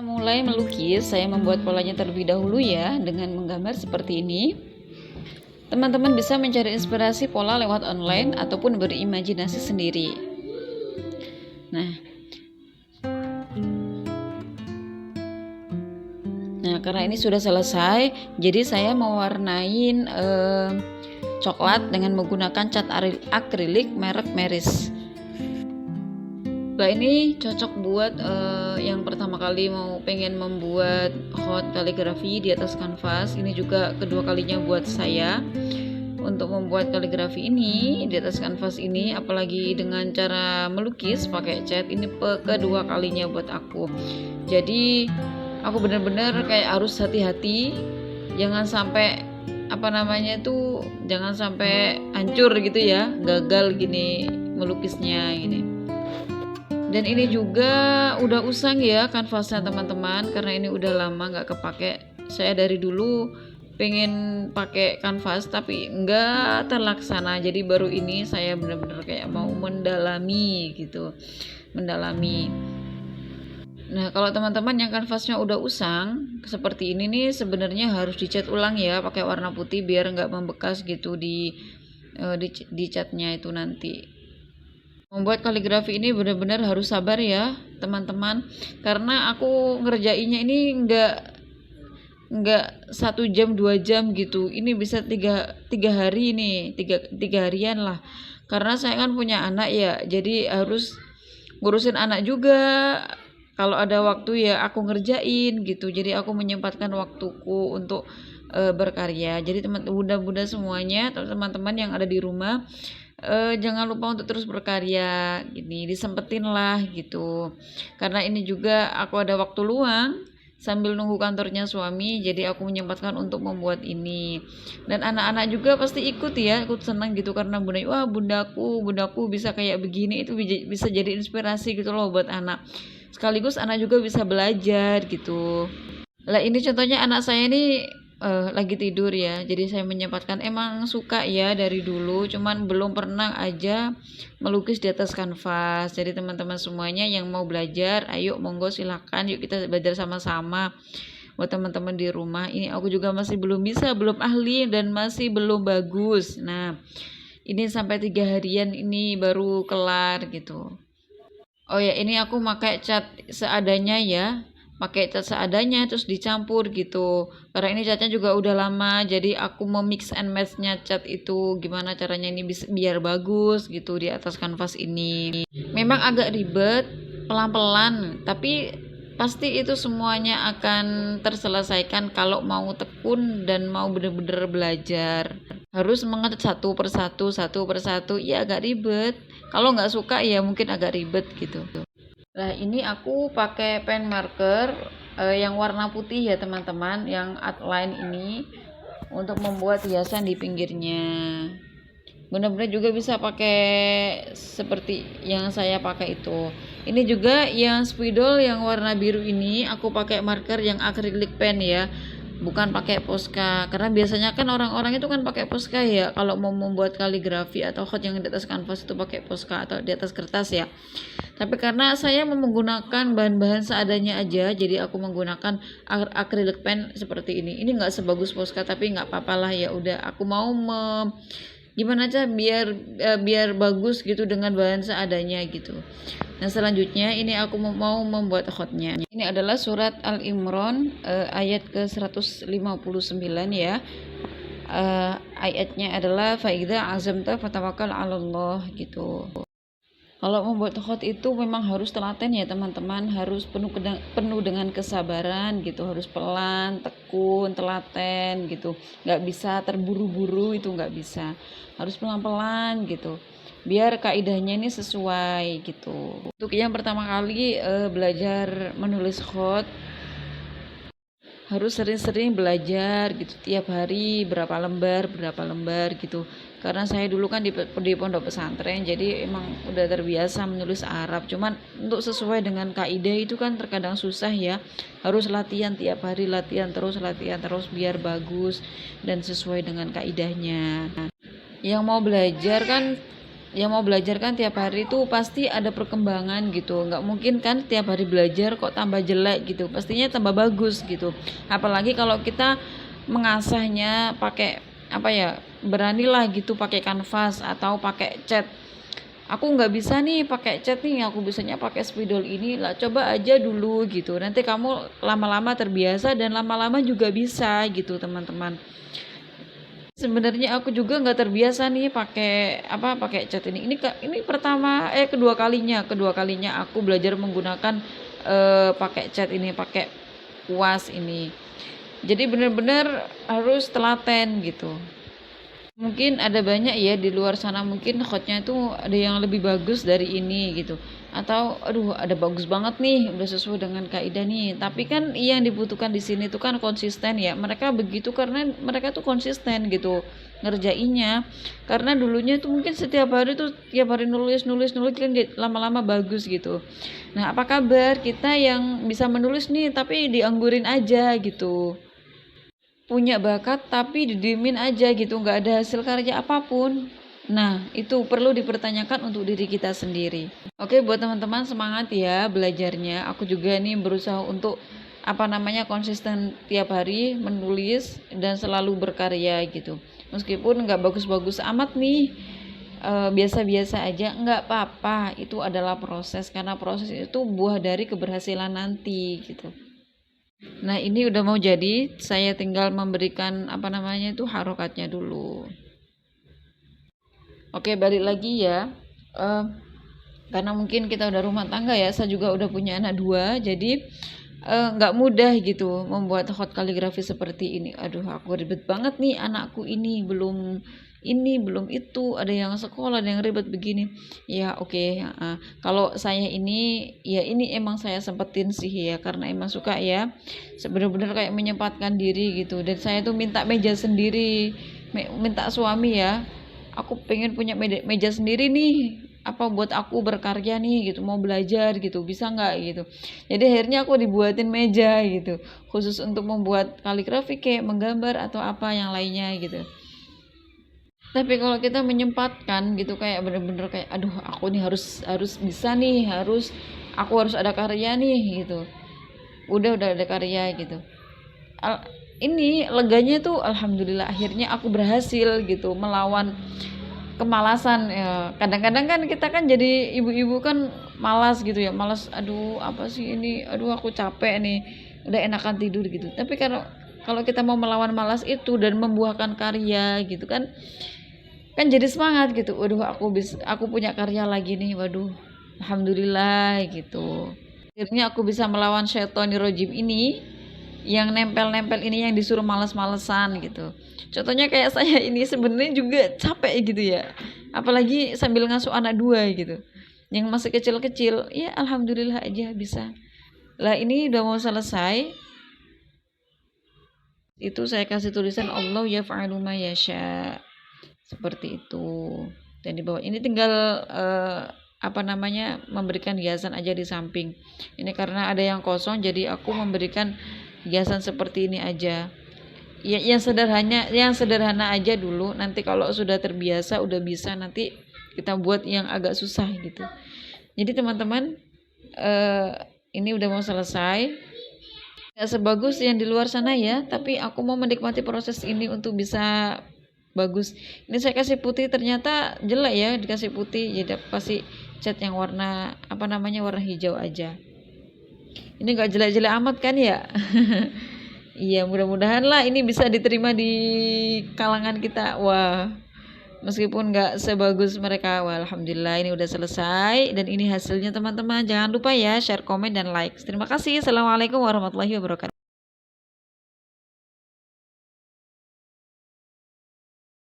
Kita mulai melukis, saya membuat polanya terlebih dahulu ya dengan menggambar seperti ini. Teman-teman bisa mencari inspirasi pola lewat online ataupun berimajinasi sendiri. Nah, karena ini sudah selesai, jadi saya mewarnain coklat dengan menggunakan cat akrilik merek Meris. Nah, ini cocok buat yang pertama kali pengen membuat hot kaligrafi di atas kanvas. Ini juga kedua kalinya buat saya untuk membuat kaligrafi ini di atas kanvas ini, apalagi dengan cara melukis pakai cat. Ini kedua kalinya buat aku. Jadi aku benar-benar kayak harus hati-hati, jangan sampai jangan sampai hancur gitu ya, gagal gini melukisnya ini. Dan ini juga udah usang ya kanvasnya teman-teman, karena ini udah lama nggak kepake. Saya dari dulu pengen pakai kanvas tapi nggak terlaksana, jadi baru ini saya benar-benar kayak mau mendalami. Nah, kalau teman-teman yang kanvasnya udah usang seperti ini nih, sebenarnya harus dicat ulang ya pakai warna putih biar nggak membekas gitu di catnya itu nanti. Membuat kaligrafi ini benar-benar harus sabar ya teman-teman, karena aku ngerjainnya ini nggak 1 jam 2 jam gitu, ini bisa tiga hari nih, tiga harian lah, karena saya kan punya anak ya, jadi harus ngurusin anak juga. Kalau ada waktu ya aku ngerjain gitu, jadi aku menyempatkan waktuku untuk berkarya. Jadi bunda-bunda semuanya, teman-teman yang ada di rumah, jangan lupa untuk terus berkarya, gini disempetin lah gitu, karena ini juga aku ada waktu luang sambil nunggu kantornya suami, jadi aku menyempatkan untuk membuat ini. Dan anak-anak juga pasti ikut senang gitu, karena wah bundaku bisa kayak begini, itu bisa jadi inspirasi gitu loh buat anak, sekaligus anak juga bisa belajar gitu. Lah ini contohnya anak saya ini lagi tidur ya, jadi saya menyempatkan, emang suka ya dari dulu, cuman belum pernah aja melukis di atas kanvas. Jadi teman-teman semuanya yang mau belajar, ayo monggo silakan, yuk kita belajar sama-sama. Buat teman-teman di rumah, ini aku juga masih belum bisa, belum ahli dan masih belum bagus. Nah, ini sampai 3 harian ini baru kelar gitu. Oh ya, ini aku pakai cat seadanya ya, pakai cat seadanya terus dicampur gitu, karena ini catnya juga udah lama, jadi aku mau mix and matchnya cat itu gimana caranya ini biar bagus gitu di atas kanvas ini. Memang agak ribet, pelan-pelan, tapi pasti itu semuanya akan terselesaikan kalau mau tekun dan mau bener-bener belajar. Harus mengecat satu persatu, ya agak ribet. Kalau nggak suka ya mungkin agak ribet gitu. Nah, ini aku pakai pen marker yang warna putih ya teman-teman, yang outline ini untuk membuat hiasan di pinggirnya. Benar-benar juga bisa pakai seperti yang saya pakai itu. Ini juga yang spidol yang warna biru ini aku pakai marker yang acrylic pen ya, bukan pakai Posca, karena biasanya kan orang-orang itu kan pakai Posca ya kalau mau membuat kaligrafi atau hot yang di atas kanvas itu pakai Posca atau di atas kertas ya. Tapi karena saya menggunakan bahan-bahan seadanya aja, jadi aku menggunakan acrylic pen seperti ini. Ini nggak sebagus Posca tapi nggak apa-apa lah, ya udah aku mau gimana aja biar bagus gitu dengan bahan seadanya gitu. Nah, selanjutnya ini aku mau membuat hotnya. Ini adalah surat Al-Imran ayat ke 159 ya. Ayatnya adalah faidza azamta fatawakkal 'alallah gitu. Kalau membuat hot itu memang harus telaten ya teman-teman, harus penuh dengan kesabaran gitu, harus pelan, tekun, telaten gitu, nggak bisa terburu-buru, itu nggak bisa, harus pelan-pelan gitu, biar kaidahnya ini sesuai gitu. Untuk yang pertama kali belajar menulis hot, harus sering-sering belajar gitu, tiap hari berapa lembar gitu, karena saya dulu kan di pondok pesantren, jadi emang udah terbiasa menulis Arab, cuman untuk sesuai dengan kaidah itu kan terkadang susah ya, harus latihan tiap hari, latihan terus biar bagus dan sesuai dengan kaidahnya. Yang mau belajar kan ya mau belajar kan tiap hari tuh pasti ada perkembangan gitu, nggak mungkin kan tiap hari belajar kok tambah jelek gitu, pastinya tambah bagus gitu. Apalagi kalau kita mengasahnya pakai apa ya, beranilah gitu pakai kanvas atau pakai cat. Aku nggak bisa nih pakai cat nih, aku bisanya pakai spidol ini lah, coba aja dulu gitu, nanti kamu lama-lama terbiasa dan lama-lama juga bisa gitu teman-teman. Sebenarnya aku juga nggak terbiasa nih pakai apa, pakai cat ini pertama kedua kalinya aku belajar menggunakan pakai cat ini, pakai kuas ini. Jadi benar-benar harus telaten gitu. Mungkin ada banyak ya di luar sana, mungkin hotnya itu ada yang lebih bagus dari ini gitu, atau aduh ada bagus banget nih udah sesuai dengan kaidah nih, tapi kan yang dibutuhkan di sini tuh kan konsisten ya, mereka begitu karena mereka tuh konsisten gitu ngerjainnya, karena dulunya tuh mungkin setiap hari tuh tiap hari nulis nulis nulis kan lama-lama bagus gitu. Nah apa kabar kita yang bisa menulis nih tapi dianggurin aja gitu, punya bakat tapi didiemin aja gitu, nggak ada hasil karya apapun. Nah itu perlu dipertanyakan untuk diri kita sendiri. Oke, buat teman-teman semangat ya belajarnya. Aku juga nih berusaha untuk apa namanya konsisten tiap hari menulis dan selalu berkarya gitu, meskipun nggak bagus-bagus amat nih, biasa-biasa aja nggak apa-apa, itu adalah proses, karena proses itu buah dari keberhasilan nanti gitu. Nah ini udah mau jadi, saya tinggal memberikan apa namanya itu harokatnya dulu. Oke, balik lagi ya. Eh, karena mungkin kita udah rumah tangga ya, saya juga udah punya anak dua, jadi nggak mudah gitu membuat hot kaligrafi seperti ini. Aduh aku ribet banget nih, anakku ini belum itu, ada yang sekolah, ada yang ribet begini ya. Oke, kalau saya ini ya ini emang saya sempetin sih ya, karena emang suka ya bener-bener kayak menyempatkan diri gitu, dan saya tuh minta meja sendiri, minta suami ya, aku pengen punya meja sendiri nih, apa buat aku berkarya nih gitu, mau belajar gitu, bisa nggak gitu. Jadi akhirnya aku dibuatin meja gitu khusus untuk membuat kaligrafi kayak menggambar atau apa yang lainnya gitu. Tapi kalau kita menyempatkan gitu kayak bener-bener kayak aduh aku nih harus bisa nih, aku harus ada karya nih gitu, udah ada karya gitu. Ini leganya tuh alhamdulillah, akhirnya aku berhasil gitu melawan kemalasan ya. Kadang-kadang kan kita kan jadi ibu-ibu kan malas gitu ya, malas, aduh apa sih ini, aduh aku capek nih, udah enakan tidur gitu. Tapi kalau kalau kita mau melawan malas itu dan membuahkan karya gitu kan, kan jadi semangat gitu, waduh aku punya karya lagi nih, waduh alhamdulillah gitu. Akhirnya aku bisa melawan syaitonir rojim ini, yang nempel-nempel ini, yang disuruh males-malesan gitu. Contohnya kayak saya ini sebenarnya juga capek gitu ya, apalagi sambil ngasuh anak dua gitu yang masih kecil-kecil ya, alhamdulillah aja bisa lah. Ini udah mau selesai, itu saya kasih tulisan Allah yaf'alu ma yasha, seperti itu. Dan di bawah ini tinggal apa namanya memberikan hiasan aja di samping ini, karena ada yang kosong jadi aku memberikan hiasan seperti ini aja ya, yang sederhana aja dulu, nanti kalau sudah terbiasa udah bisa, nanti kita buat yang agak susah gitu. Jadi teman-teman, ini udah mau selesai, gak sebagus yang di luar sana ya, tapi aku mau menikmati proses ini untuk bisa bagus. Ini saya kasih putih ternyata jelek ya, dikasih putih jadi kasih cat yang warna apa namanya, warna hijau aja. Ini gak jelek-jelek amat kan ya. Iya, mudah-mudahan lah ini bisa diterima di kalangan kita. Wah, meskipun gak sebagus mereka, wah alhamdulillah ini udah selesai dan ini hasilnya teman-teman. Jangan lupa ya share, komen, dan like. Terima kasih. Assalamualaikum warahmatullahi wabarakatuh.